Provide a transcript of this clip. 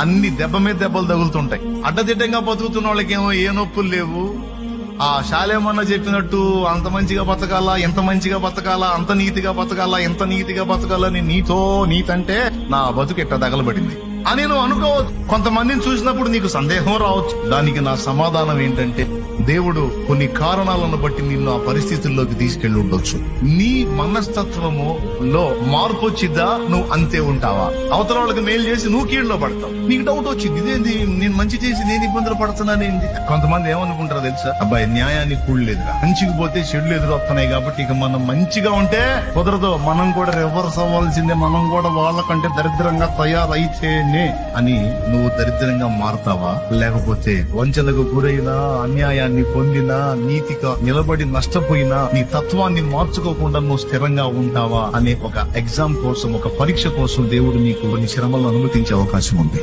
అన్ని దెబ్బ మీద దెబ్బలు తగులుతుంటాయి. అడ్డదిడ్డంగా బతుకుతున్న వాళ్ళకేమో ఏ నొప్పులు లేవు. ఆ శాలేమన్నా చెప్పినట్టు అంత మంచిగా బతకాలా, ఎంత మంచిగా బతకాలా, అంత నీతిగా బతకాలా, ఎంత నీతిగా బతకాలని నీతంటే నా బతుకు ఎట్ట తగలబడింది అని నువ్వు అనుకోవచ్చు. కొంతమందిని చూసినప్పుడు నీకు సందేహం రావచ్చు. దానికి నా సమాధానం ఏంటంటే, దేవుడు కొన్ని కారణాలను బట్టి నిన్ను ఆ పరిస్థితుల్లోకి తీసుకెళ్లి ఉండొచ్చు. నీ మనస్తత్వము లో మార్పు వచ్చిద్దా, నువ్వు అంతే ఉంటావా? అవతల వాళ్ళకి మేలు చేసి నువ్వు కీడులో పడతావు. నీకు డౌట్ వచ్చింది, ఇదేంది నేను మంచి చేసి నేను ఇబ్బందులు పడుతున్నానేంది. కొంతమంది ఏమనుకుంటారో తెలుసా, అబ్బాయి న్యాయానికి కూడలేదురా, మంచికి పోతే చెడులు ఎదురొస్తున్నాయి కాబట్టి ఇక మనం మంచిగా ఉంటే కుదరదు, మనం కూడా రివర్స్ అవ్వాల్సిందే, మనం కూడా వాళ్ళకంటే దరిద్రంగా తయారైతేనే అని నువ్వు దరిద్రంగా మారతావా? లేకపోతే వంచనకు గురైనా, అన్యాయాన్ని పొందినా, నీతిగా నిలబడి నష్టపోయినా నీ తత్వాన్ని మార్చుకోకుండా నువ్వు స్థిరంగా ఉంటావా అనే ఒక ఎగ్జామ్ కోసం, ఒక పరీక్ష కోసం దేవుడు నీకు కొన్ని శ్రమలను అనుమతించే అవకాశం ఉంది.